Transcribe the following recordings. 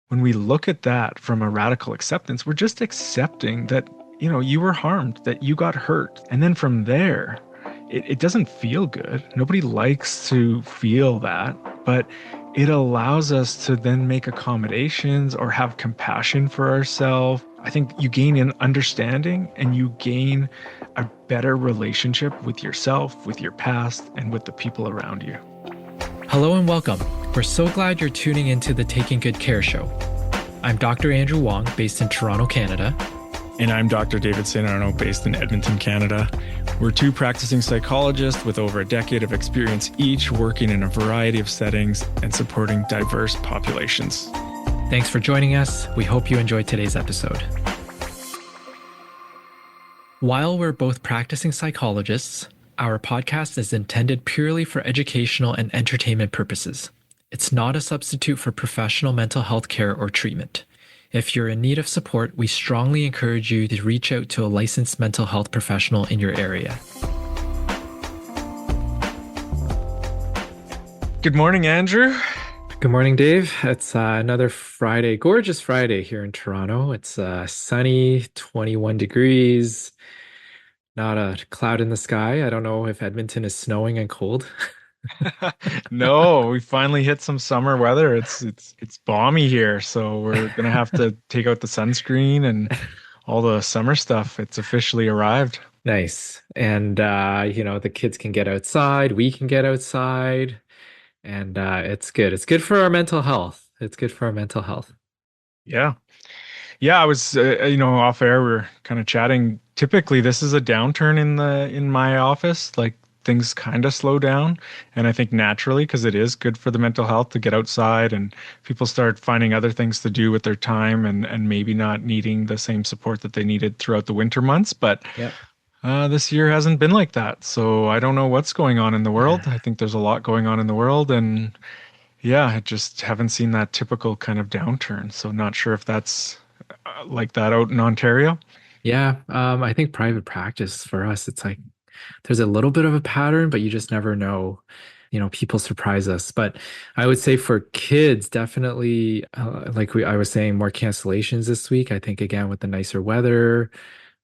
when we look at that from a radical acceptance, we're just accepting that, you were harmed, that you got hurt. And then from there, it doesn't feel good. Nobody likes to feel that, but it allows us to then make accommodations or have compassion for ourselves. I think you gain an understanding and you gain a better relationship with yourself, with your past, and with the people around you. Hello and welcome. We're so glad you're tuning into the Taking Good Care show. I'm Dr. Andrew Wong, based in Toronto, Canada. And I'm Dr. David St. Arnaud, based in Edmonton, Canada. We're two practicing psychologists with over a decade of experience each, working in a variety of settings and supporting diverse populations. Thanks for joining us. We hope you enjoyed today's episode. While we're both practicing psychologists, our podcast is intended purely for educational and entertainment purposes. It's not a substitute for professional mental health care or treatment. If you're in need of support, we strongly encourage you to reach out to a licensed mental health professional in your area. Good morning, Andrew. Good morning, Dave. It's another Friday, gorgeous Friday here in Toronto. It's sunny, 21 degrees. Not a cloud in the sky. I don't know if Edmonton is snowing and cold. No, we finally hit some summer weather. It's balmy here, so we're gonna have to take out the sunscreen and all the summer stuff. It's officially arrived. Nice. And the kids can get outside, we can get outside, and it's good. It's good for our mental health. It's good for our mental health. Yeah. Yeah, I was, off air, we were kind of chatting. Typically, this is a downturn in my office. Like things kind of slow down, and I think naturally because it is good for the mental health to get outside, and people start finding other things to do with their time, and maybe not needing the same support that they needed throughout the winter months. But Yep. this year hasn't been like that, so I don't know what's going on in the world. I think there's a lot going on in the world, and yeah, I just haven't seen that typical kind of downturn. So not sure if that's like that out in Ontario. Yeah, I think private practice for us, it's like there's a little bit of a pattern, but you just never know. People surprise us. But I would say for kids, definitely, I was saying, more cancellations this week. I think again with the nicer weather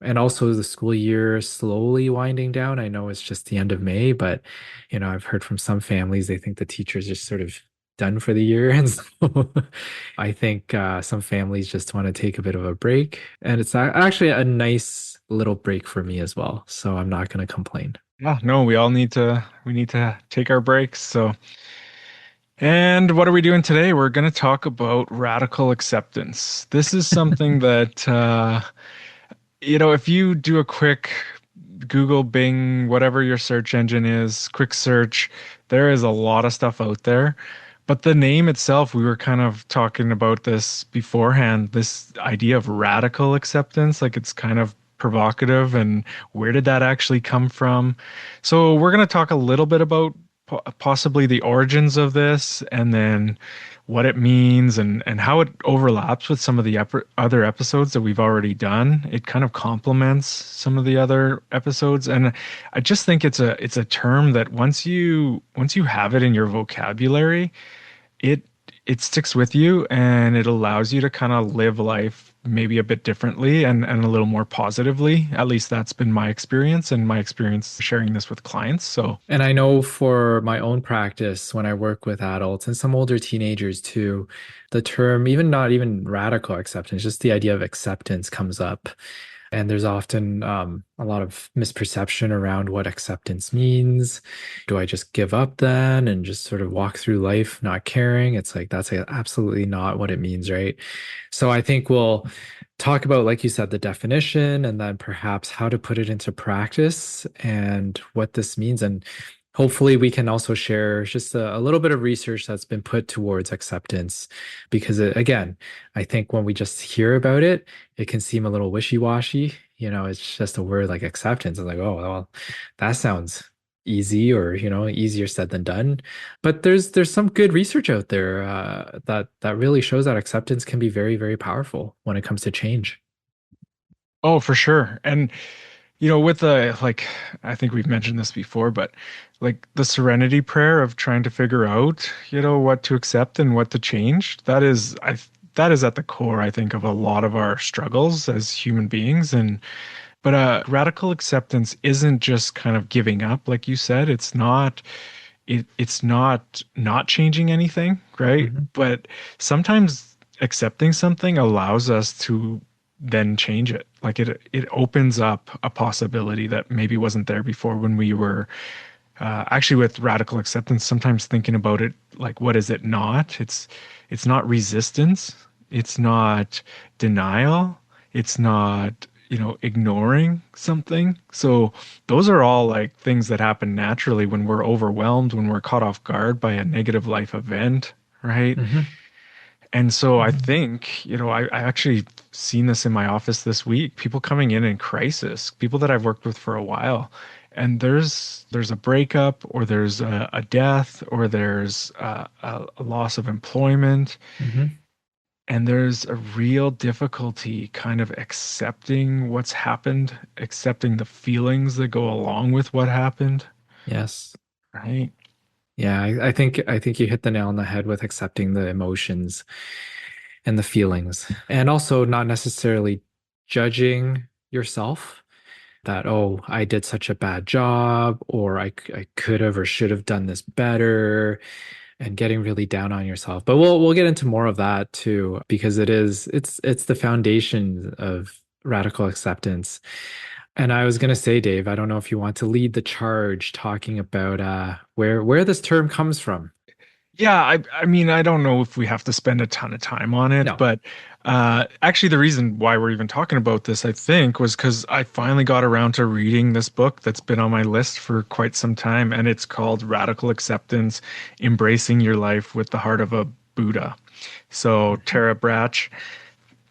and also the school year slowly winding down. I know it's just the end of May, but I've heard from some families they think the teachers are sort of done for the year, and so I think some families just want to take a bit of a break, and it's actually a nice little break for me as well. So I'm not going to complain. Yeah, no, we need to take our breaks. So, and what are we doing today? We're going to talk about radical acceptance. This is something that if you do a quick Google, Bing, whatever your search engine is, quick search, there is a lot of stuff out there. But the name itself, we were kind of talking about this beforehand, this idea of radical acceptance, like it's kind of provocative, and where did that actually come from? So we're going to talk a little bit about possibly the origins of this, and then what it means, and how it overlaps with some of the other episodes that we've already done. It kind of complements some of the other episodes, and I just think it's a term that once you have it in your vocabulary, it it sticks with you, and it allows you to kind of live life maybe a bit differently, and a little more positively. At least that's been my experience, and my experience sharing this with clients. So And I know for my own practice, when I work with adults and some older teenagers too, the term, even not even radical acceptance, just the idea of acceptance comes up. And there's often a lot of misperception around what acceptance means. Do I just give up then and just sort of walk through life not caring? It's like that's absolutely not what it means, right? So I think we'll talk about, like you said, the definition and then perhaps how to put it into practice and what this means. And hopefully we can also share just a little bit of research that's been put towards acceptance, because again, I think when we just hear about it, it can seem a little wishy-washy. It's just a word like acceptance. It's like, oh, well, that sounds easy, or easier said than done. But there's some good research out there that really shows that acceptance can be very, very powerful when it comes to change. oh, for sure. And with the, like, I think we've mentioned this before, but like the serenity prayer of trying to figure out, what to accept and what to change, that is, I that is at the core, I think, of a lot of our struggles as human beings. And but radical acceptance isn't just kind of giving up, like you said. It's not changing anything, right? Hmm. But sometimes accepting something allows us to then change it. Like it opens up a possibility that maybe wasn't there before when we were actually with radical acceptance, sometimes thinking about it like what is it not? It's not resistance, it's not denial, it's not, ignoring something. So those are all like things that happen naturally when we're overwhelmed, when we're caught off guard by a negative life event, right? Hmm. And so I Hmm. think, I actually seen this in my office this week, people coming in crisis, people that I've worked with for a while, and there's a breakup or there's a death or there's a loss of employment, Hmm. and there's a real difficulty kind of accepting what's happened, accepting the feelings that go along with what happened, Yes. right? Yeah, I think you hit the nail on the head with accepting the emotions and the feelings, and also not necessarily judging yourself that, oh, I did such a bad job, or I could have or should have done this better, and getting really down on yourself. But we'll get into more of that too, because it's the foundation of radical acceptance. And I was gonna say, Dave, I don't know if you want to lead the charge talking about where this term comes from. Yeah, I mean, I don't know if we have to spend a ton of time on it, No. but actually, the reason why we're even talking about this, I think, was because I finally got around to reading this book that's been on my list for quite some time, and it's called Radical Acceptance: Embracing Your Life with the Heart of a Buddha. So Mhm. Tara Brach,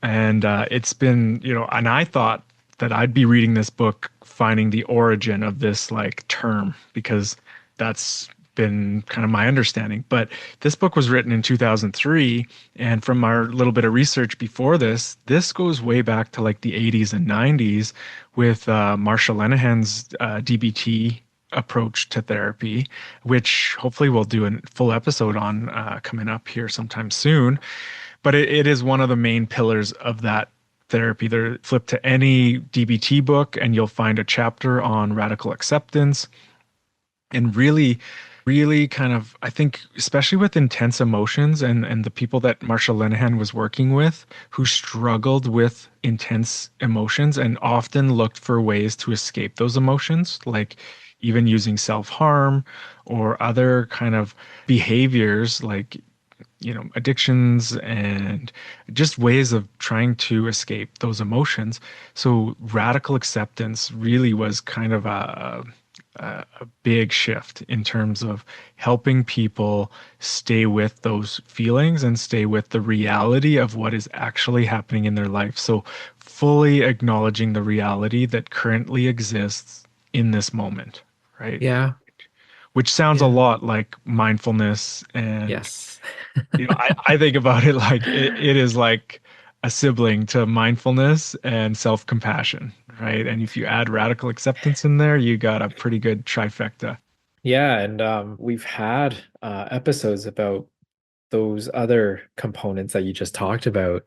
and it's been, and I thought that I'd be reading this book, finding the origin of this like term, because that's been kind of my understanding. But this book was written in 2003. And from our little bit of research before this goes way back to like the 80s and 90s with Marsha Lenehan's DBT approach to therapy, which hopefully we'll do a full episode on coming up here sometime soon. But it is one of the main pillars of that therapy. There, flip to any DBT book and you'll find a chapter on radical acceptance. And really kind of, I think, especially with intense emotions and the people that Marsha Linehan was working with who struggled with intense emotions and often looked for ways to escape those emotions, like even using self-harm or other kind of behaviors like addictions and just ways of trying to escape those emotions. So radical acceptance really was kind of a big shift in terms of helping people stay with those feelings and stay with the reality of what is actually happening in their life. So fully acknowledging the reality that currently exists in this moment, right? Yeah. Which sounds a Yeah. lot like mindfulness and Yes. I think about it like it is like a sibling to mindfulness and self-compassion, right? And if you add radical acceptance in there, you got a pretty good trifecta. Yeah, and we've had episodes about those other components that you just talked about.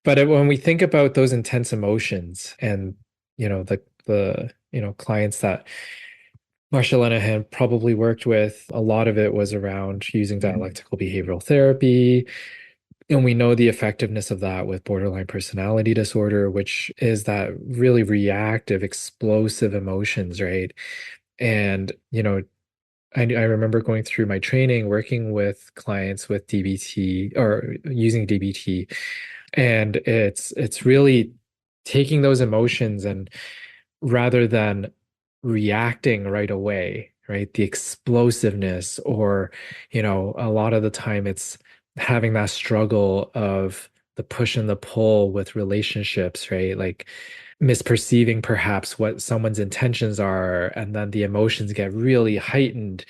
But when we think about those intense emotions and the clients that Marsha Linehan probably worked with, a lot of it was around using dialectical behavioral therapy. And we know the effectiveness of that with borderline personality disorder, which is that really reactive, explosive emotions, right? And, I remember going through my training, working with clients with DBT or using DBT, and it's really taking those emotions and rather than reacting right away, right? The explosiveness, or, a lot of the time it's having that struggle of the push and the pull with relationships, right? Like misperceiving perhaps what someone's intentions are, and then the emotions get really heightened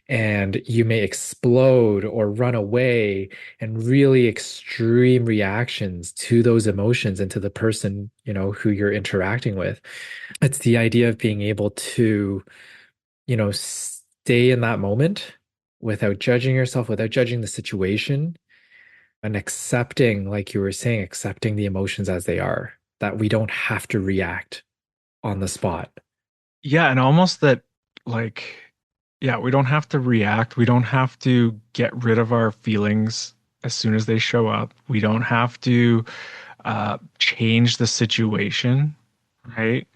and you may explode or run away, and really extreme reactions to those emotions and to the person, who you're interacting with. It's the idea of being able to, stay in that moment without judging yourself, without judging the situation, And accepting, like you were saying, accepting the emotions as they are, that we don't have to react on the spot. Yeah, and almost that, like, yeah, we don't have to react. We don't have to get rid of our feelings as soon as they show up. We don't have to change the situation, right?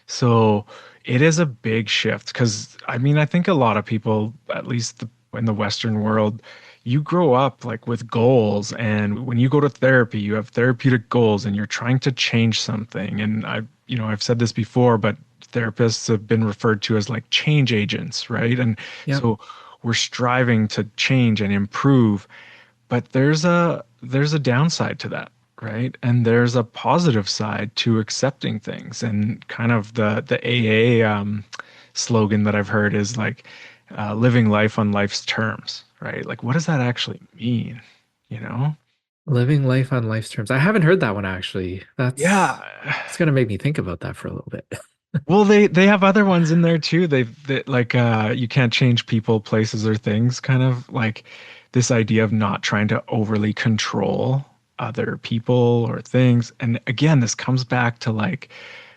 So it is a big shift because I mean, I think a lot of people, at least in the Western world, you grow up like with goals, and when you go to therapy, you have therapeutic goals, and you're trying to change something. And I've said this before, but therapists have been referred to as like change agents, right? And Yep. so we're striving to change and improve, but there's a downside to that, right? And there's a positive side to accepting things. And kind of the AA slogan that I've heard is like living life on life's terms, right? Like, what does that actually mean? You know? Living life on life's terms. I haven't heard that one actually. Yeah. It's gonna make me think about that for a little bit. Well, they have other ones in there too. They like you can't change people, places, or things, kind of like this idea of not trying to overly control other people or things. And again, this comes back to like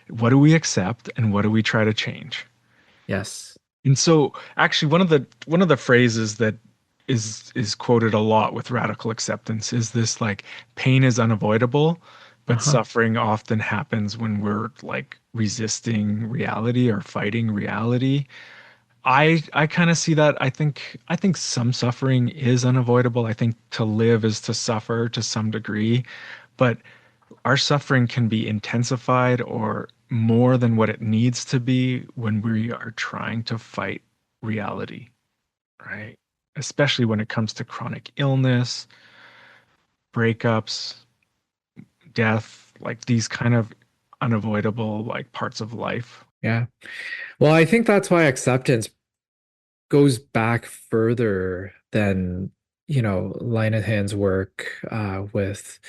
what do we accept and what do we try to change? Yes. And so actually one of the phrases that is quoted a lot with radical acceptance is this like pain is unavoidable, but Uh-huh. suffering often happens when we're like resisting reality or fighting reality. I kind of see that. I think some suffering is unavoidable. I think to live is to suffer to some degree, but our suffering can be intensified or more than what it needs to be when we are trying to fight reality, right? Especially when it comes to chronic illness, breakups, death, like these kind of unavoidable like parts of life. Yeah. Well, I think that's why acceptance goes back further than, Linehan's work with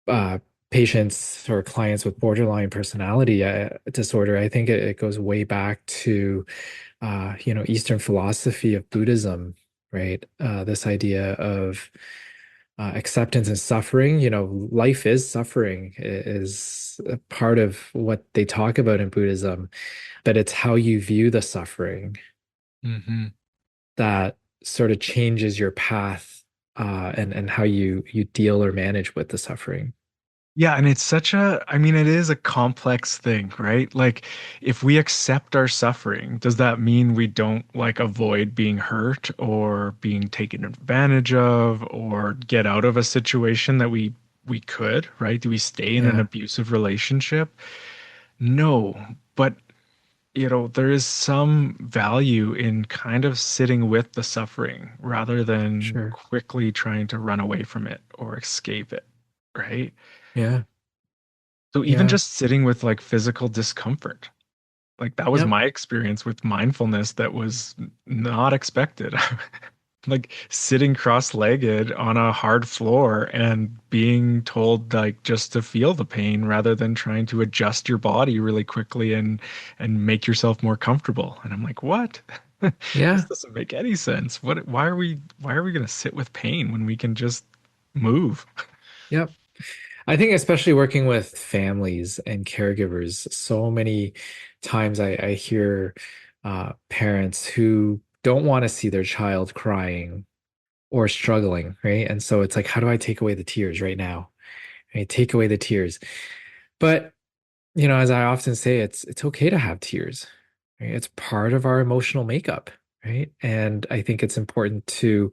uh, patients or clients with borderline personality disorder. I think it goes way back to, Eastern philosophy of Buddhism, right? This idea of acceptance and suffering. Life is suffering is a part of what they talk about in Buddhism, but it's how you view the suffering Hmm. that sort of changes your path and how you deal or manage with the suffering. Yeah, and it's I mean, it is a complex thing, right? Like, if we accept our suffering, does that mean we don't like avoid being hurt or being taken advantage of or get out of a situation that we could, right? Do we stay in an Yeah, abusive relationship? No, but there is some value in kind of sitting with the suffering rather than sure. quickly trying to run away from it or escape it, right? Yeah, So even yeah, just sitting with like physical discomfort, like that was yep, my experience with mindfulness that was not expected. Like sitting cross-legged on a hard floor and being told like just to feel the pain rather than trying to adjust your body really quickly and make yourself more comfortable. And I'm like, what? This yeah, doesn't make any sense. Why are we going to sit with pain when we can just move? yep. I think especially working with families and caregivers, so many times I hear parents who don't want to see their child crying or struggling, right? And so it's like, how do I take away the tears right now? Right? Take away the tears. But, as I often say, it's okay to have tears, right? It's part of our emotional makeup, right? And I think it's important to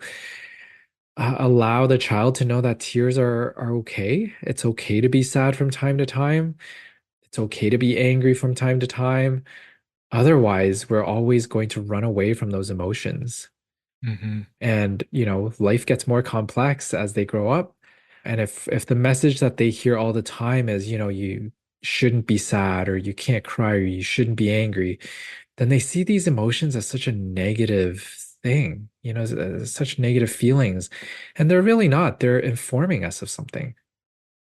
allow the child to know that tears are okay. It's okay to be sad from time to time. It's okay to be angry from time to time. Otherwise, we're always going to run away from those emotions. Hmm. And, life gets more complex as they grow up. And if the message that they hear all the time is, you shouldn't be sad or you can't cry or you shouldn't be angry, then they see these emotions as such a negative thing, as such negative feelings. And they're really not. They're informing us of something.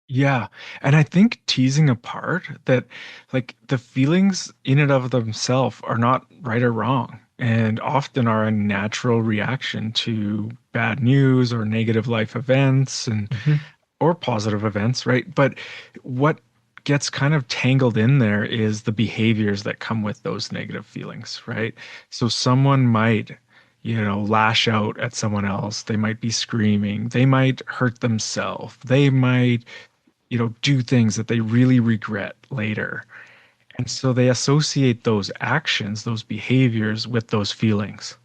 Yeah. And I think teasing apart that like the feelings in and of themselves are not right or wrong and often are a natural reaction to bad news or negative life events and Hmm. or positive events, right? But what gets kind of tangled in there is the behaviors that come with those negative feelings, right? So someone might, lash out at someone else. They might be screaming. They might hurt themselves. They might, do things that they really regret later. And so they associate those actions, those behaviors with those feelings.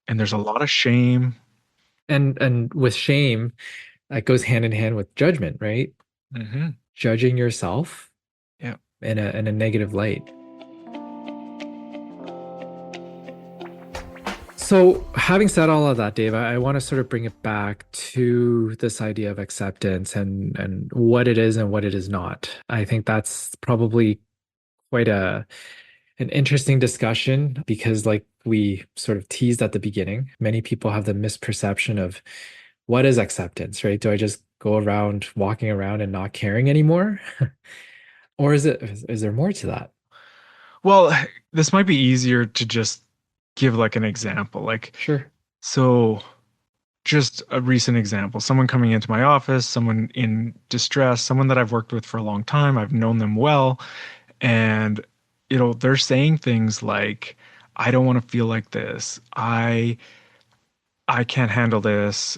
And there's a lot of shame. And with shame, that goes hand in hand with judgment, right? Hmm. Judging yourself Yeah. in a negative light. So, having said all of that, Dave, I want to sort of bring it back to this idea of acceptance and what it is and what it is not. I think that's probably quite a an interesting discussion because, like we sort of teased at the beginning, many people have the misperception of what is acceptance, right? Do I just go around walking around and not caring anymore? Or is there more to that? Well, this might be easier to just give like an example. Sure. So just a recent example, someone coming into my office, someone in distress, someone that I've worked with for a long time, I've known them well, and they're saying things like, I don't want to feel like this. I can't handle this.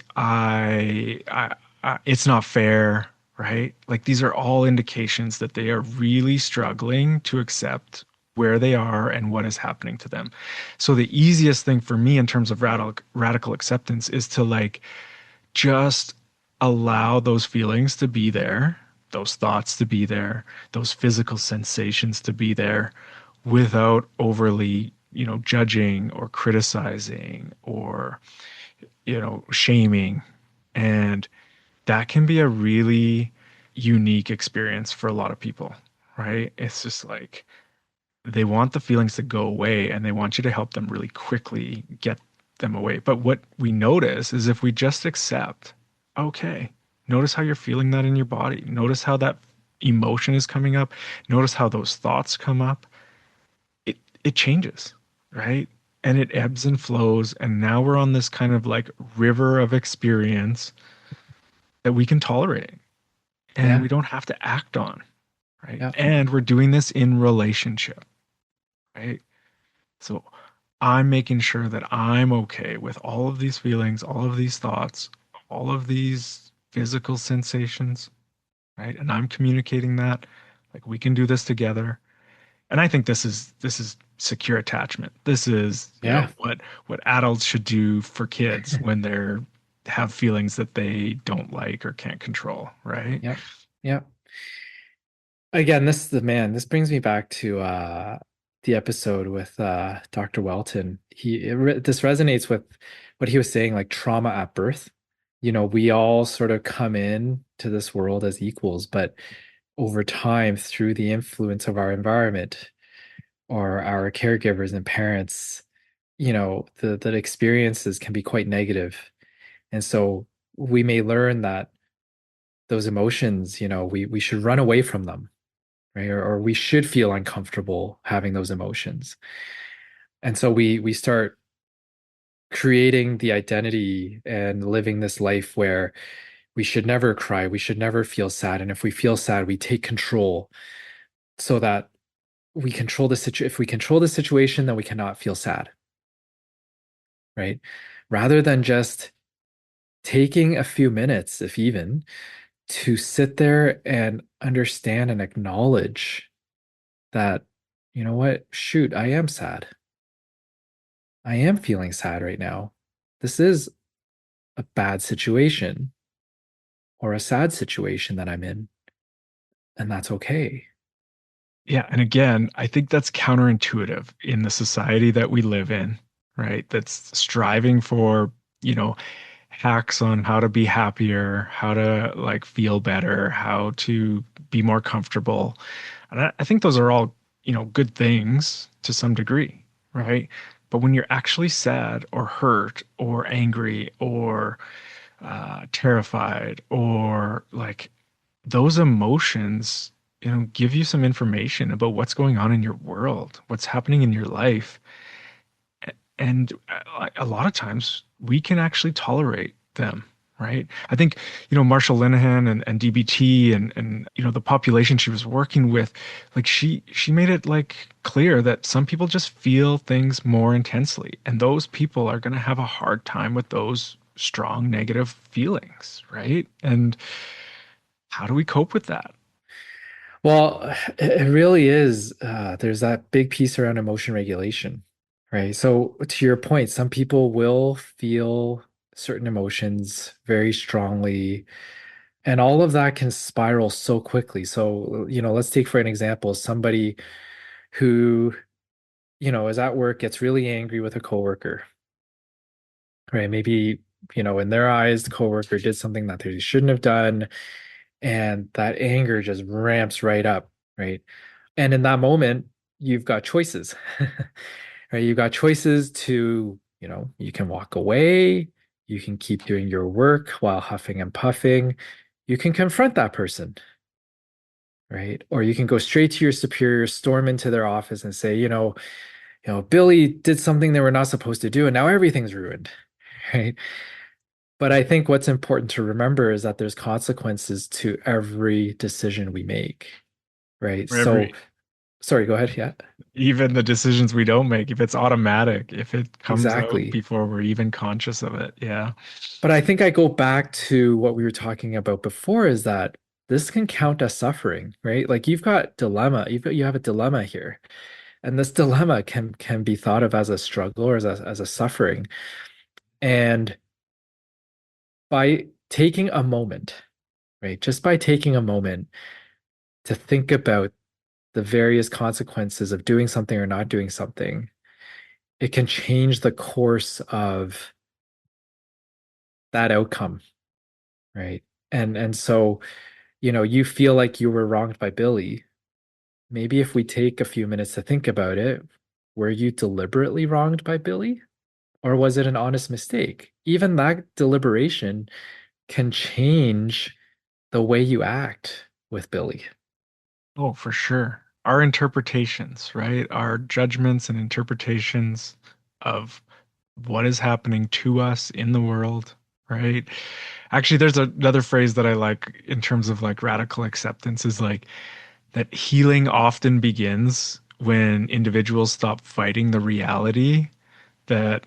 It's not fair, right? Like these are all indications that they are really struggling to accept where they are and what is happening to them. So the easiest thing for me in terms of radical acceptance is to like just allow those feelings to be there, those thoughts to be there, those physical sensations to be there without overly, judging or criticizing or shaming. And that can be a really unique experience for a lot of people, right? It's just like they want the feelings to go away and they want you to help them really quickly get them away. But what we notice is if we just accept, okay, notice how you're feeling that in your body. Notice how that emotion is coming up. Notice how those thoughts come up. It changes, right? And it ebbs and flows. And now we're on this kind of like river of experience that we can tolerate and we Yeah. don't have to act on, right? Yeah. And we're doing this in relationship, right? So I'm making sure that I'm okay with all of these feelings, all of these thoughts, all of these physical sensations, right? And I'm communicating that like we can do this together. And I think this is secure attachment. This is, Yeah. what adults should do for kids when they're have feelings that they don't like or can't control, right? Yep. Yep. Again, this brings me back to the episode with Dr. Welton. This resonates with what he was saying, like trauma at birth. We all sort of come in to this world as equals, but over time, through the influence of our environment or our caregivers and parents, the experiences can be quite negative. And so we may learn that those emotions, we should run away from them, right? Or we should feel uncomfortable having those emotions. And so we start creating the identity and living this life where we should never cry, we should never feel sad. And if we feel sad, we take control so that we control the if we control the situation, then we cannot feel sad, right? Rather than just taking a few minutes, if even, to sit there and understand and acknowledge that, you know what, shoot, I am sad. I am feeling sad right now. This is a bad situation or a sad situation that I'm in, and that's okay. Yeah, and again, I think that's counterintuitive in the society that we live in, right? That's striving for, you know, hacks on how to be happier, how to like feel better, how to be more comfortable. And I think those are all, good things to some degree, right? But when you're actually sad or hurt or angry or terrified or like those emotions, give you some information about what's going on in your world, what's happening in your life. And a lot of times we can actually tolerate them, right? I think, Marshall Linehan and DBT and the population she was working with, like she made it like clear that some people just feel things more intensely, and those people are going to have a hard time with those strong negative feelings, right? And how do we cope with that? Well, it really is. There's that big piece around emotion regulation, right? So, to your point, some people will feel certain emotions very strongly, and all of that can spiral so quickly. So, let's take for an example somebody who, is at work, gets really angry with a coworker, right? Maybe, in their eyes, the coworker did something that they shouldn't have done, and that anger just ramps right up, right? And in that moment, you've got choices, right? You've got choices to, you can walk away, you can keep doing your work while huffing and puffing, you can confront that person, right? Or you can go straight to your superior, storm into their office and say, Billy did something they were not supposed to do, and now everything's ruined, right? But I think what's important to remember is that there's consequences to every decision we make, right? For So, every sorry, go ahead. Yeah, Even the decisions we don't make, if it's automatic, if it comes out exactly. before we're even conscious of it. Yeah. But I think I go back to what we were talking about before is that this can count as suffering, right? Like you have a dilemma here. And this dilemma can be thought of as a struggle or as a suffering. And by taking a moment, right? Just by taking a moment to think about the various consequences of doing something or not doing something, it can change the course of that outcome, right? And so, you feel like you were wronged by Billy. Maybe if we take a few minutes to think about it, were you deliberately wronged by Billy? Or was it an honest mistake? Even that deliberation can change the way you act with Billy. Oh, for sure. Our interpretations, right? Our judgments and interpretations of what is happening to us in the world, right? Actually, there's another phrase that I like in terms of like radical acceptance is like that healing often begins when individuals stop fighting the reality that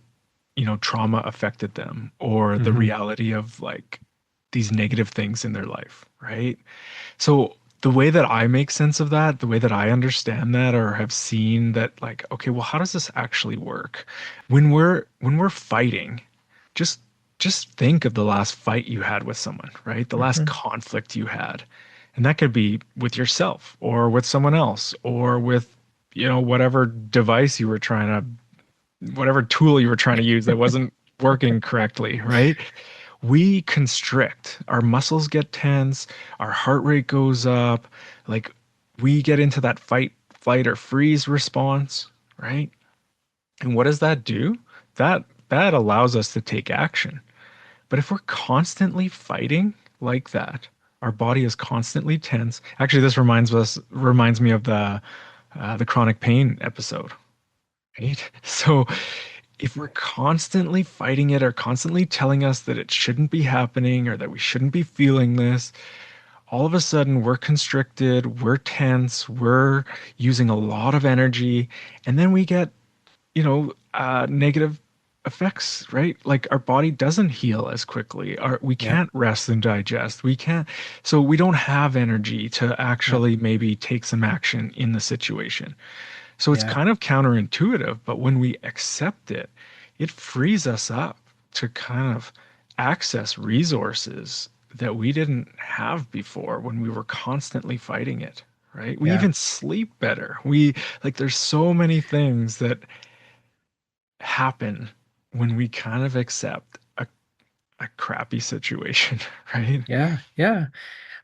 trauma affected them or the Hmm. reality of like these negative things in their life, right? So the way that I make sense of that, the way that I understand that or have seen that like, okay, well, how does this actually work? When we're fighting, just just think of the last fight you had with someone, right? The last Hmm. conflict you had. And that could be with yourself or with someone else or with, whatever device you were trying whatever tool you were trying to use that wasn't working correctly, right? We constrict, our muscles get tense, our heart rate goes up, like we get into that fight, flight, or freeze response, right? And what does that do? That allows us to take action. But if we're constantly fighting like that, our body is constantly tense. Actually, this reminds me of the chronic pain episode, right? So if we're constantly fighting it or constantly telling us that it shouldn't be happening or that we shouldn't be feeling this, all of a sudden we're constricted, we're tense, we're using a lot of energy, and then we get, negative effects, right? Like our body doesn't heal as quickly. We Yeah, can't rest and digest. We can't, so we don't have energy to yeah, actually maybe take some action in the situation. So it's yeah, kind of counterintuitive, but when we accept it, it frees us up to kind of access resources that we didn't have before when we were constantly fighting it, right? We yeah, even sleep better. We like there's so many things that happen when we kind of accept a crappy situation, right? yeah, yeah.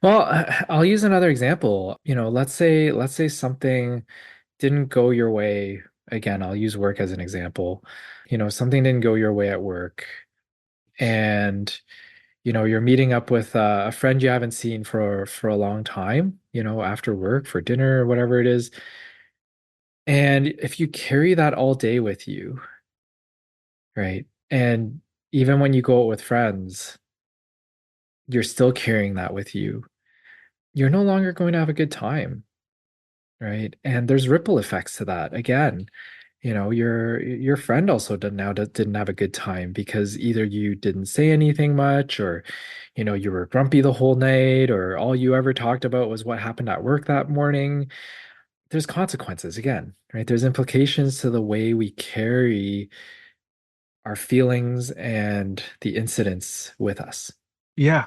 Well, I'll use another example. Let's say something didn't go your way. Again, I'll use work as an example. Something didn't go your way at work, and you're meeting up with a friend you haven't seen for a long time, after work for dinner or whatever it is. And if you carry that all day with you, right? And even when you go out with friends, you're still carrying that with you. You're no longer going to have a good time, right? And there's ripple effects to that. Again, your friend also didn't have a good time because either you didn't say anything much, or you were grumpy the whole night, or all you ever talked about was what happened at work that morning. There's consequences again, right? There's implications to the way we carry our feelings and the incidents with us. Yeah.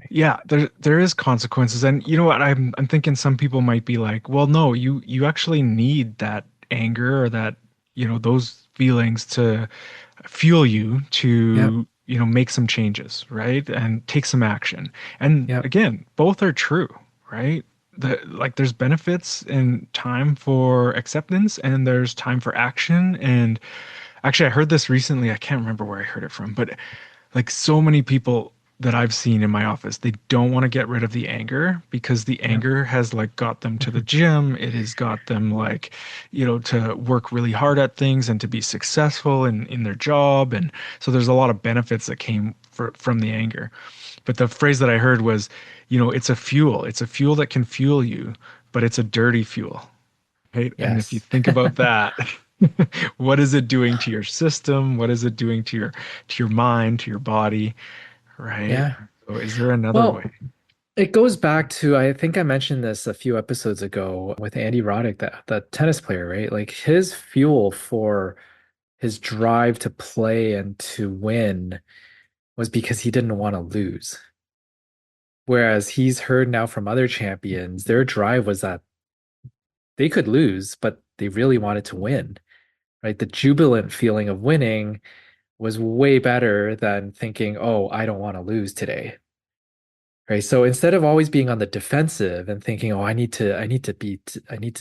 Yeah, there is consequences. And you know what? I'm thinking some people might be like, well, no, you actually need that anger or that, those feelings to fuel you Yep, to, make some changes, right? And take some action. And yep, again, both are true, right? There's benefits in time for acceptance and there's time for action. And actually, I heard this recently. I can't remember where I heard it from, but like so many people that I've seen in my office, they don't want to get rid of the anger because the yep, anger has like got them to the mhm, gym. It has got them like, to work really hard at things and to be successful in their job. And so there's a lot of benefits that came from the anger. But the phrase that I heard was, it's a fuel. It's a fuel that can fuel you, but it's a dirty fuel. Right. And if you yes. think about that, what is it doing to your system? What is it doing to your mind, to your body? Right. Yeah. So is there another way? Well, it goes back to, I think I mentioned this a few episodes ago with Andy Roddick, the tennis player, right? Like his fuel for his drive to play and to win was because he didn't want to lose. Whereas he's heard now from other champions, their drive was that they could lose, but they really wanted to win, right? The jubilant feeling of winning was way better than thinking, oh, I don't want to lose today. Right. So instead of always being on the defensive and thinking, oh, I need to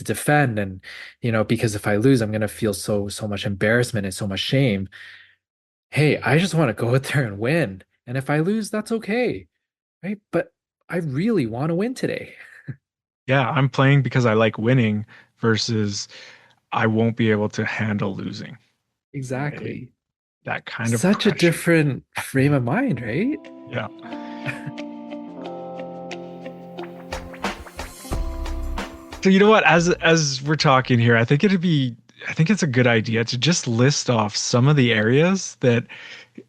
defend. And, because if I lose, I'm going to feel so much embarrassment and so much shame. Hey, I just want to go out there and win. And if I lose, that's okay. Right. But I really want to win today. Yeah, I'm playing because I like winning versus I won't be able to handle losing. Right. Exactly. That kind of Such a pressure. different frame of mind, right? Yeah. So you know what? As we're talking here, I think it's a good idea to just list off some of the areas that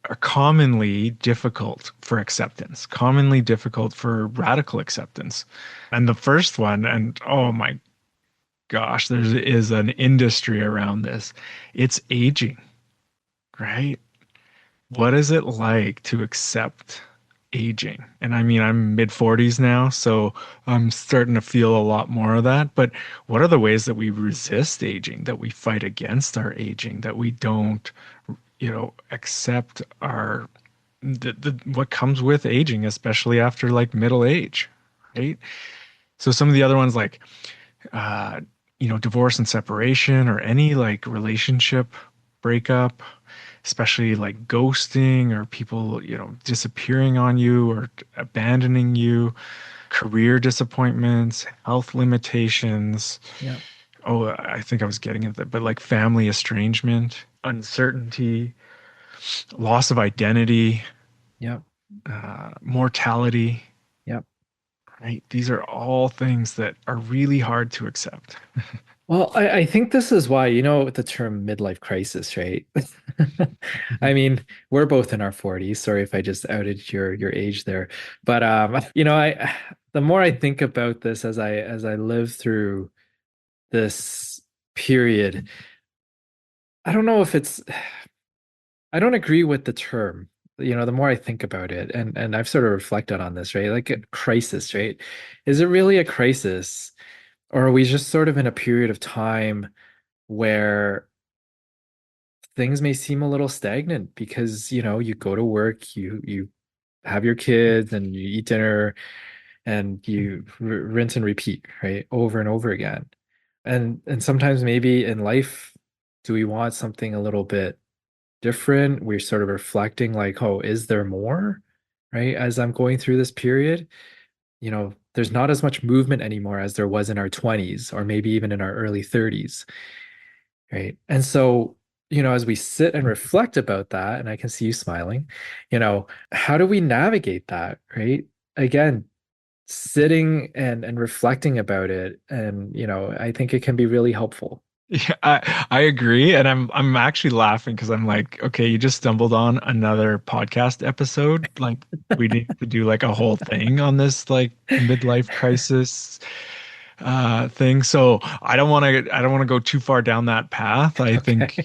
are commonly difficult for acceptance, commonly difficult for radical acceptance. And the first one, and oh my gosh, there is an industry around this. It's aging, right? What is it like to accept aging? And I mean, I'm mid 40s now, so I'm starting to feel a lot more of that. But what are the ways that we resist aging, that we fight against our aging, that we don't, accept what comes with aging, especially after like middle age, right? So some of the other ones like uh, divorce and separation or any like relationship breakup, especially like ghosting or people, disappearing on you or abandoning you, career disappointments, health limitations. Yeah. Oh, I think I was getting at that, but like family estrangement, uncertainty, loss of identity, Yep. mortality, Yep. right? These are all things that are really hard to accept. Well, I think this is why, the term midlife crisis, right? I mean, we're both in our 40s. Sorry if I just outed your age there. But I the more I think about this as I live through this period, I don't know if it's I don't agree with the term. The more I think about it, and I've sort of reflected on this, right? Like a crisis, right? Is it really a crisis, or are we just sort of in a period of time where things may seem a little stagnant because you go to work, you have your kids and you eat dinner and you rinse and repeat, right, over and over again. And sometimes maybe in life, do we want something a little bit different? We're sort of reflecting like, oh, is there more, right? As I'm going through this period, there's not as much movement anymore as there was in our 20s or maybe even in our early 30s, right? And so as we sit and reflect about that, and I can see you smiling, how do we navigate that, right? Again, sitting and reflecting about it, and I think it can be really helpful. Yeah, I agree, and I'm actually laughing because I'm like, okay, you just stumbled on another podcast episode. Like, we need to do like a whole thing on this like midlife crisis thing. So I don't want to go too far down that path. I think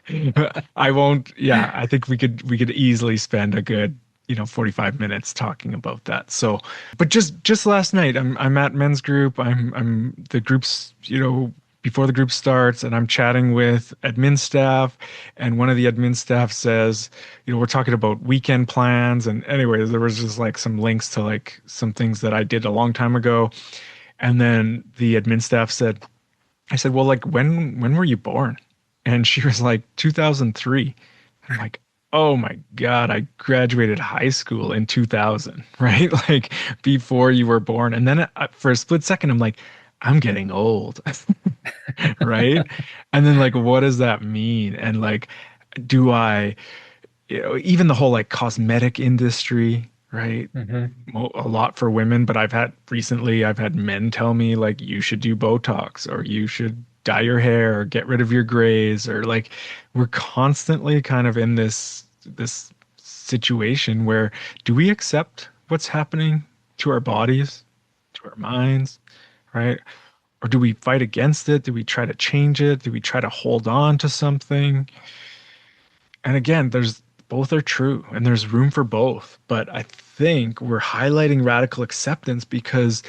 Okay. I won't. Yeah, I think we could easily spend a good 45 minutes talking about that. So, but just last night, I'm at men's group. I'm the group's before the group starts, and I'm chatting with admin staff, and one of the admin staff says, we're talking about weekend plans, and anyways, there was just like some links to like some things that I did a long time ago, and then the admin staff said, I said, well, like when were you born? And she was like 2003. I'm like, oh my God, I graduated high school in 2000, right? Like before you were born. And then for a split second, I'm like, I'm getting old, right? And then like, what does that mean? And like, do I, even the whole like cosmetic industry, right? Hmm. A lot for women, but I've had men tell me like you should do Botox or you should dye your hair or get rid of your grays or like we're constantly kind of in this situation where do we accept what's happening to our bodies, to our minds, right? Or do we fight against it? Do we try to change it? Do we try to hold on to something? And again, there's both are true and there's room for both. But I think we're highlighting radical acceptance because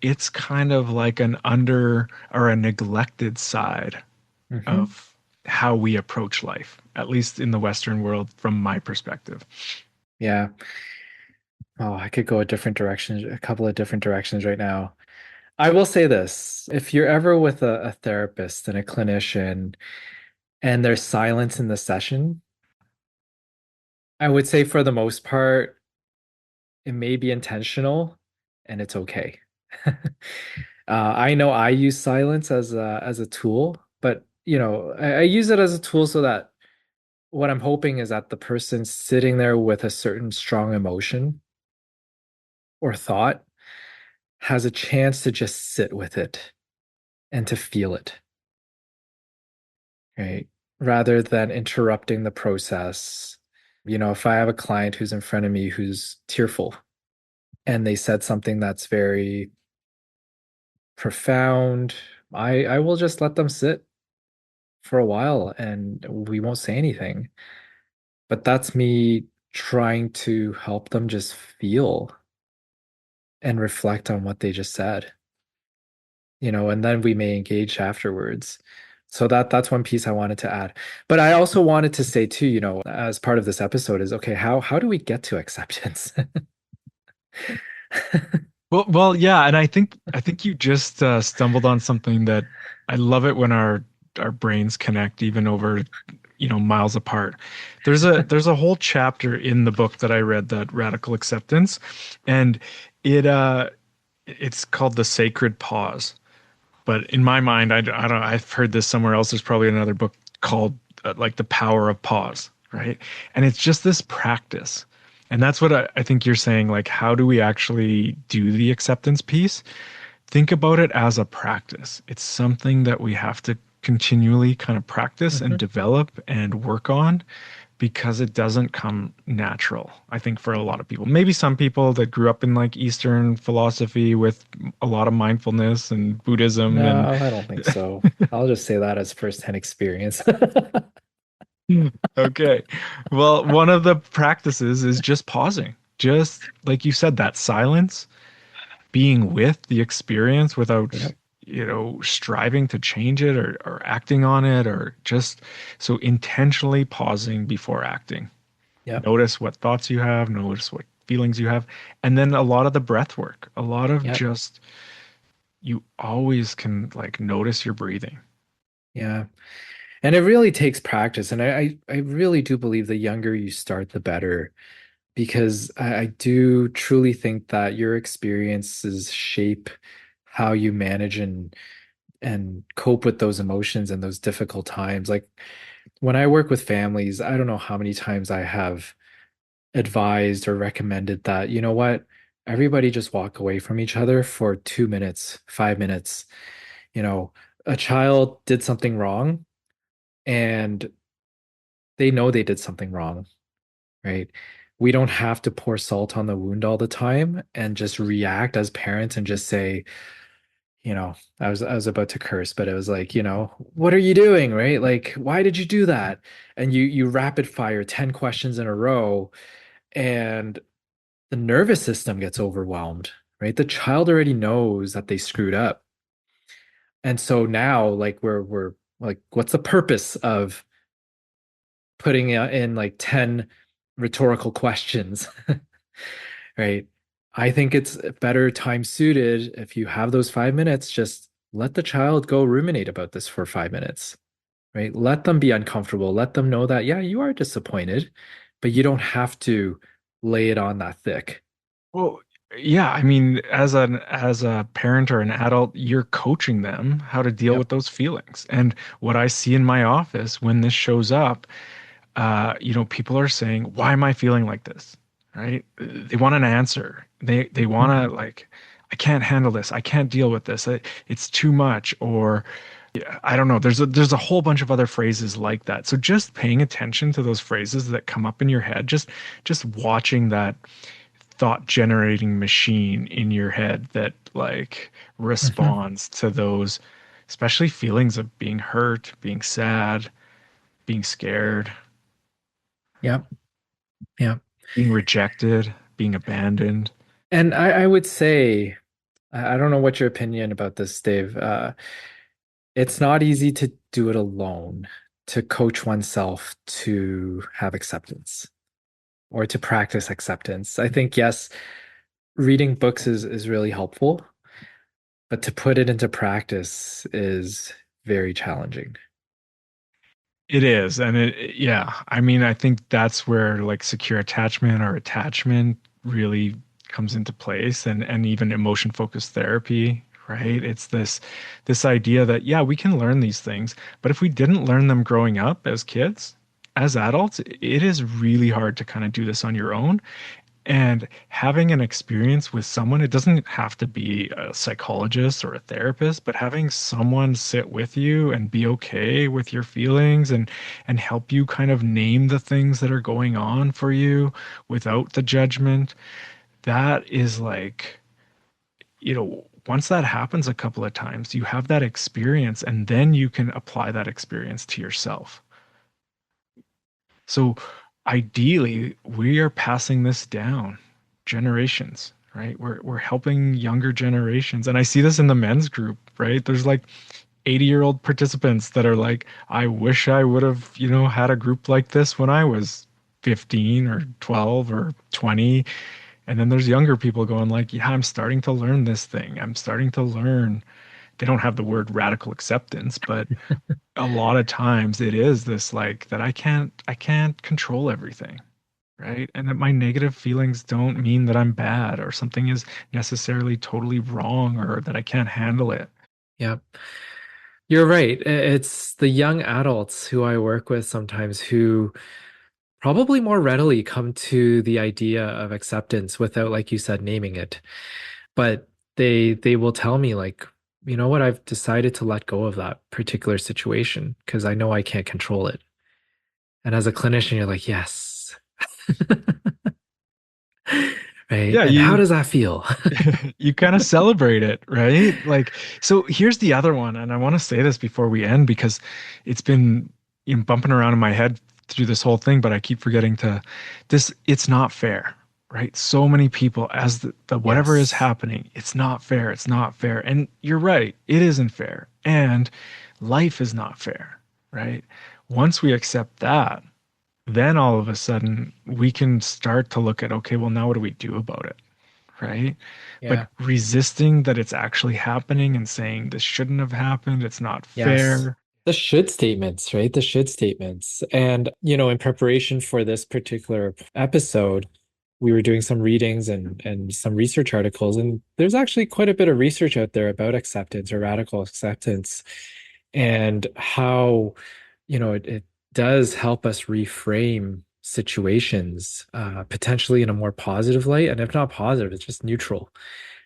it's kind of like an under or a neglected side Hmm. of how we approach life, at least in the Western world, from my perspective. Yeah. Oh, I could go a different direction, a couple of different directions right now. I will say this, if you're ever with a therapist and a clinician and there's silence in the session, I would say for the most part, it may be intentional and it's okay. I know I use silence as a tool, but I use it as a tool so that what I'm hoping is that the person sitting there with a certain strong emotion or thought has a chance to just sit with it and to feel it, right? Rather than interrupting the process. If I have a client who's in front of me who's tearful and they said something that's very profound, I will just let them sit for a while and we won't say anything. But that's me trying to help them just feel and reflect on what they just said, and then we may engage afterwards. So that's one piece I wanted to add. But I also wanted to say too, as part of this episode is okay, how do we get to acceptance? Well, yeah, and I think you just stumbled on something that I love it when our brains connect even over miles apart. There's a whole chapter in the book that I read, that Radical Acceptance, and it's called The Sacred Pause. But in my mind, I don't I've heard this somewhere else. There's probably another book called like The Power of Pause, right? And it's just this practice. And that's what I think you're saying. Like, how do we actually do the acceptance piece? Think about it as a practice. It's something that we have to continually kind of practice and Mhm. develop and work on because it doesn't come natural, I think, for a lot of people. Maybe some people that grew up in like Eastern philosophy with a lot of mindfulness and Buddhism and No, I don't think so. I'll just say that as firsthand experience. okay. Well, one of the practices is just pausing. Just like you said, that silence, being with the experience without, Yep, striving to change it or acting on it, or just so intentionally pausing before acting. yep, Notice what thoughts you have, notice what feelings you have, and then a lot of the breath work, a lot of yep, just you always can like notice your breathing. yeah. And it really takes practice. And I really do believe the younger you start, the better, because I do truly think that your experiences shape how you manage and cope with those emotions and those difficult times. Like when I work with families, I don't know how many times I have advised or recommended that, you know what, everybody just walk away from each other for 2 minutes, 5 minutes. You know, a child did something wrong and they know they did something wrong, right? We don't have to pour salt on the wound all the time and just react as parents and just say, I was about to curse, but it was like, what are you doing, right? Like, why did you do that? And you rapid fire 10 questions in a row, and the nervous system gets overwhelmed, right? The child already knows that they screwed up. And so now, like, we're like, what's the purpose of putting in like 10 rhetorical questions, right? I think it's better time suited if you have those 5 minutes, just let the child go ruminate about this for 5 minutes, right? Let them be uncomfortable. Let them know that, yeah, you are disappointed, but you don't have to lay it on that thick. Well, yeah, I mean, as a parent or an adult, you're coaching them how to deal Yep. with those feelings. And what I see in my office when this shows up, people are saying, "Why am I feeling like this?" Right? They want an answer. They want to like, "I can't handle this. I can't deal with this. It's too much." Or yeah, I don't know. There's a whole bunch of other phrases like that. So just paying attention to those phrases that come up in your head, just watching that thought generating machine in your head that like Mhm. responds to those, especially feelings of being hurt, being sad, being scared, Yep. Yep. being rejected, being abandoned. And I would say, I don't know what your opinion about this, Dave. It's not easy to do it alone, to coach oneself to have acceptance or to practice acceptance. I think, yes, reading books is really helpful, but to put it into practice is very challenging. It is. And yeah, I mean, I think that's where like secure attachment or attachment really comes into place and even emotion focused therapy, right? It's this idea that, yeah, we can learn these things, but if we didn't learn them growing up as kids, as adults, it is really hard to kind of do this on your own. And having an experience with someone, it doesn't have to be a psychologist or a therapist, but having someone sit with you and be okay with your feelings and help you kind of name the things that are going on for you without the judgment, that is like, once that happens a couple of times, you have that experience and then you can apply that experience to yourself. So ideally, we are passing this down generations, right? We're helping younger generations. And I see this in the men's group, right? There's like 80-year-old participants that are like, I wish I would have, had a group like this when I was 15 or 12 or 20. And then there's younger people going like, yeah, I'm starting to learn this thing. I'm starting to learn. They don't have the word radical acceptance, but a lot of times it is this like that I can't control everything, right? And that my negative feelings don't mean that I'm bad or something is necessarily totally wrong or that I can't handle it. Yep. You're right. It's the young adults who I work with sometimes who probably more readily come to the idea of acceptance without, like you said, naming it. But they will tell me like, you know what, I've decided to let go of that particular situation because I know I can't control it. And as a clinician, you're like, yes. Right. Yeah, And how you does that feel? you kind of celebrate it, right? Like, so here's the other one, and I want to say this before we end because it's been bumping around in my head through this whole thing, but I keep forgetting to this. It's not fair, right? So many people, as the whatever is Yes. happening, it's not fair. It's not fair. And you're right, it isn't fair. And life is not fair, right? Once we accept that, then all of a sudden we can start to look at, okay, well, now what do we do about it? Right? But Yeah. resisting that it's actually happening and saying this shouldn't have happened, it's not Yes. fair. The should statements, right? The should statements. And, in preparation for this particular episode, we were doing some readings and some research articles, and there's actually quite a bit of research out there about acceptance or radical acceptance and how, it does help us reframe situations potentially in a more positive light. And if not positive, it's just neutral,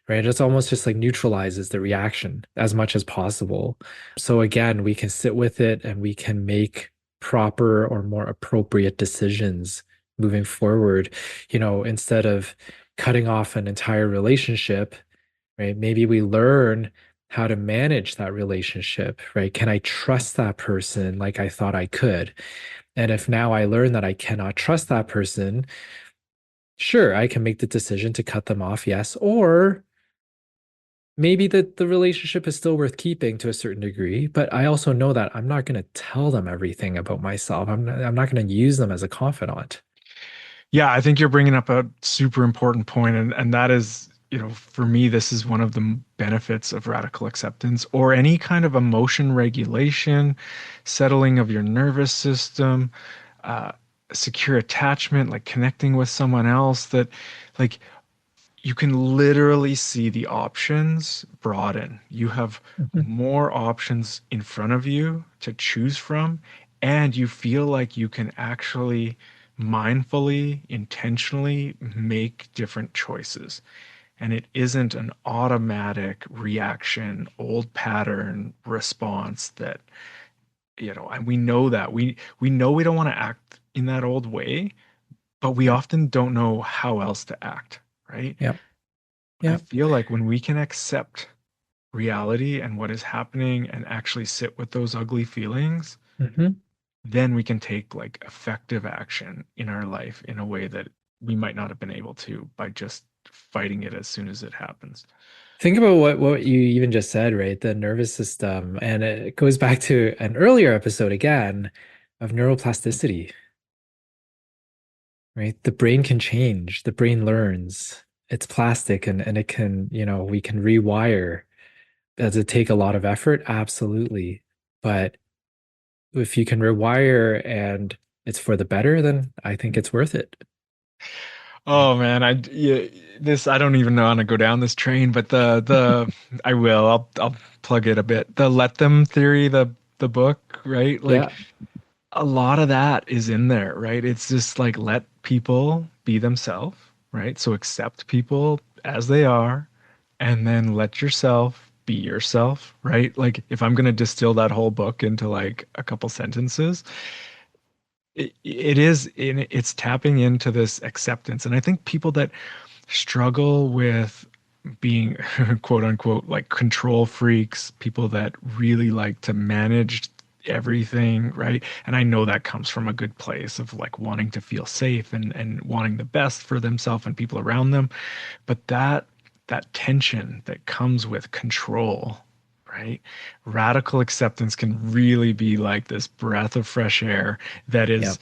right? It's almost just like neutralizes the reaction as much as possible. So again, we can sit with it and we can make proper or more appropriate decisions moving forward. Instead of cutting off an entire relationship, right? Maybe we learn how to manage that relationship, right? Can I trust that person like I thought I could? And if now I learn that I cannot trust that person, sure, I can make the decision to cut them off, yes. Or maybe the relationship is still worth keeping to a certain degree, but I also know that I'm not going to tell them everything about myself. I'm not going to use them as a confidant. Yeah, I think you're bringing up a super important point, and that is, for me, this is one of the benefits of radical acceptance or any kind of emotion regulation, settling of your nervous system, uh, secure attachment, like connecting with someone else that, like, you can literally see the options broaden. You have Mhm. more options in front of you to choose from, and you feel like you can actually mindfully, intentionally make different choices. And it isn't an automatic reaction, old pattern response that, and we know that. We know we don't want to act in that old way, but we Yep. often don't know how else to act, right? Yep. I Yep. feel like when we can accept reality and what is happening and actually sit with those ugly feelings, Hmm. then we can take like effective action in our life in a way that we might not have been able to by just fighting it as soon as it happens. Think about what you even just said, right? The nervous system. And it goes back to an earlier episode again of neuroplasticity, right? The brain can change, the brain learns. It's plastic and it can, we can rewire. Does it take a lot of effort? Absolutely. But if you can rewire and it's for the better, then I think it's worth it. Right. Oh man, yeah, this I don't even know how to go down this train, but the I will. I'll plug it a bit. The let them theory, the book, right? Like Yeah. a lot of that is in there, right? It's just like let people be themselves, right? So accept people as they are, and then let yourself be yourself, right? Like if I'm gonna distill that whole book into like a couple sentences, it's tapping into this acceptance. And I think people that struggle with being quote unquote like control freaks, people that really like to manage everything, right? And I know that comes from a good place of like wanting to feel safe and wanting the best for themselves and people around them. But that tension that comes with control, right? Radical acceptance can really be like this breath of fresh air that Yeah. is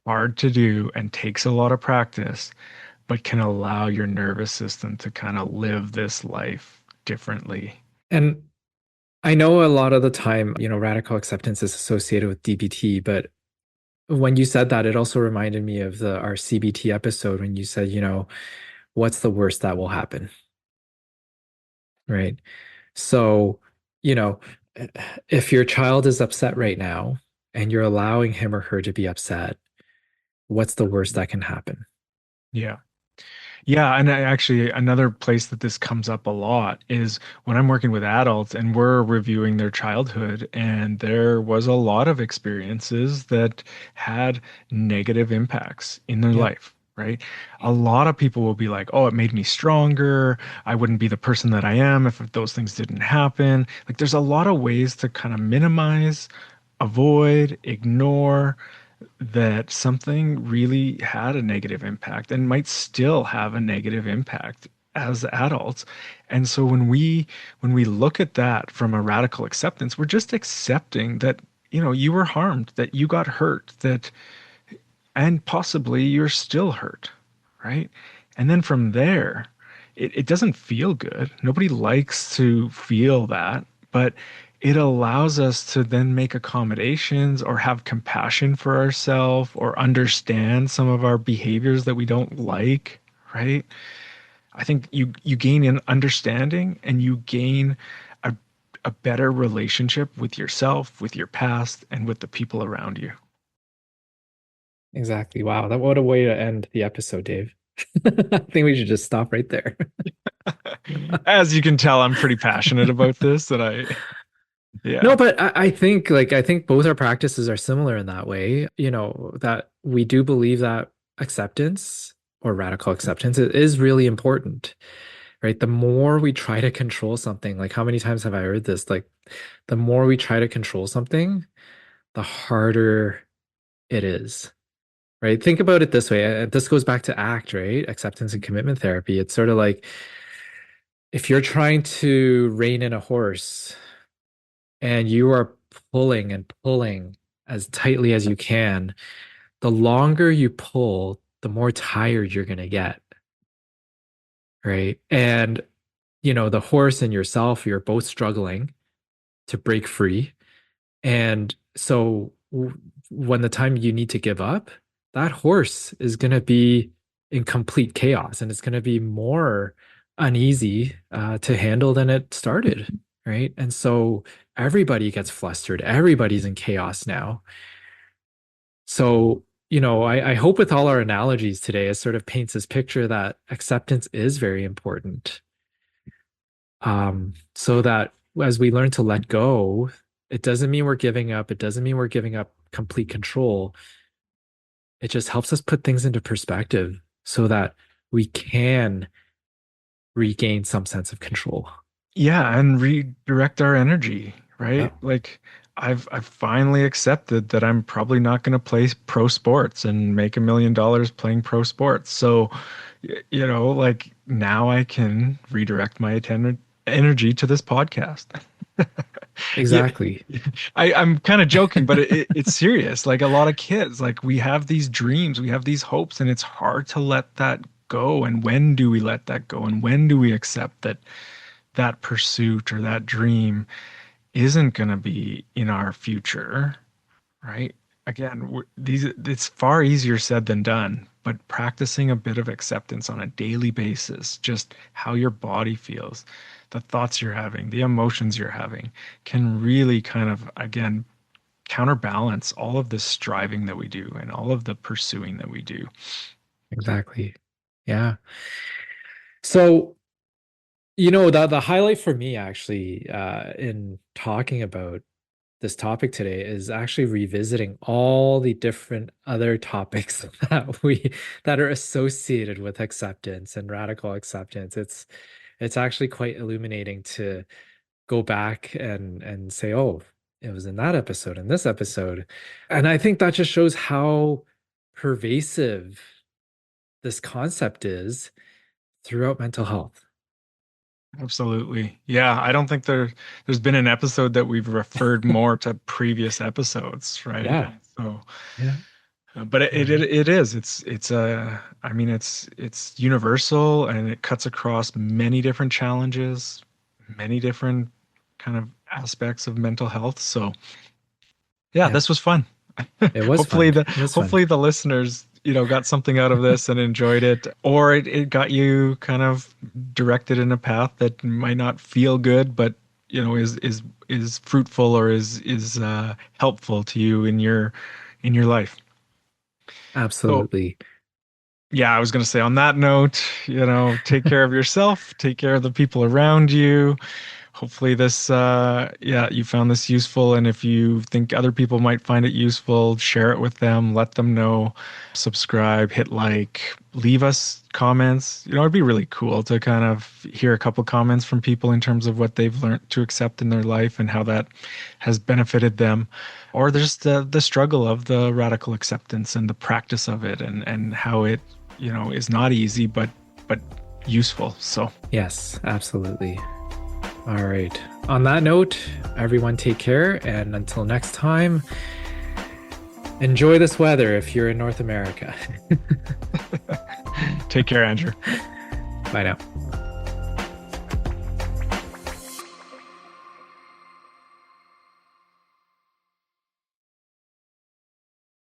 hard to do and takes a lot of practice, but can allow your nervous system to kind of live this life differently. And I know a lot of the time, radical acceptance is associated with DBT, but when you said that, it also reminded me of the our CBT episode when you said, what's the worst that will happen, right? So, you know, if your child is upset right now and you're allowing him or her to be upset, what's the worst that can happen? Yeah. Yeah, and actually, another place that this comes up a lot is when I'm working with adults and we're reviewing their childhood, and there was a lot of experiences that had negative impacts in their Yep. life, right? A lot of people will be like, "Oh, it made me stronger. I wouldn't be the person that I am if those things didn't happen." Like, there's a lot of ways to kind of minimize, avoid, ignore that something really had a negative impact and might still have a negative impact as adults. And so when we look at that from a radical acceptance, we're just accepting that, you were harmed, that you got hurt, that and possibly you're still hurt, right? And then from there, it doesn't feel good. Nobody likes to feel that, but it allows us to then make accommodations or have compassion for ourselves or understand some of our behaviors that we don't like, right? I think you gain in understanding and you gain a, a better relationship with yourself, with your past, and with the people around you. Exactly. Wow. That what a way to end the episode, Dave. I think we should just stop right there. As you can tell, I'm pretty passionate about this, and yeah, No, but I think I think both our practices are similar in that way, that we do believe that acceptance or radical acceptance is really important, right? The more we try to control something, like how many times have I heard this? Like the more we try to control something, the harder it is, right? Think about it this way. This goes back to ACT, right? Acceptance and commitment therapy. It's sort of like if you're trying to rein in a horse and you are pulling and pulling as tightly as you can, the longer you pull, the more tired you're going to get, right? And, the horse and yourself, you're both struggling to break free. And so when the time you need to give up, that horse is going to be in complete chaos and it's going to be more uneasy to handle than it started, right? And so everybody gets flustered. Everybody's in chaos now. So, I hope with all our analogies today, it sort of paints this picture that acceptance is very important. So that as we learn to let go, it doesn't mean we're giving up. It doesn't mean we're giving up complete control. It just helps us put things into perspective so that we can regain some sense of control. yeah, and redirect our energy, Yeah, right? Like I've finally accepted that I'm probably not going to play pro sports and make $1 million playing pro sports. So, like now I can redirect my energy to this podcast. Yeah, exactly. I'm kind of joking, but it's serious. Like a lot of kids, like we have these dreams, we have these hopes, and it's hard to let that go. And when do we let that go? And when do we accept that that pursuit or that dream isn't going to be in our future, right? Again, it's far easier said than done, but practicing a bit of acceptance on a daily basis, just how your body feels, the thoughts you're having, the emotions you're having, can really kind of, again, counterbalance all of the striving that we do and all of the pursuing that we do. Exactly. Yeah. So, the highlight for me actually in talking about this topic today is actually revisiting all the different other topics that are associated with acceptance and radical acceptance. It's actually quite illuminating to go back and say, oh, it was in that episode, in this episode. And I think that just shows how pervasive this concept is throughout mental health. Absolutely. Yeah, I don't think there's been an episode that we've referred more to previous episodes, right? Yeah. So, Yeah. but it, All it right. it is. I mean, it's universal and it cuts across many different challenges, many different kind of aspects of mental health. So, yeah, Yeah. this was fun. It was Hopefully fun. the It was fun. hopefully the listeners, got something out of this and enjoyed it, or it got you kind of directed in a path that might not feel good, but is fruitful or is helpful to you in your life. So Absolutely. yeah, I was gonna say on that note, take care of yourself, take care of the people around you. Hopefully this yeah, you found this useful, and if you think other people might find it useful, share it with them, let them know, subscribe, hit like, leave us comments. It'd be really cool to kind of hear a couple comments from people in terms of what they've learned to accept in their life and how that has benefited them. Or there's the struggle of the radical acceptance and the practice of it and how it, is not easy but useful. So Yes, absolutely. All right. On that note, everyone take care. And until next time, enjoy this weather if you're in North America. take care, Andrew. Bye now.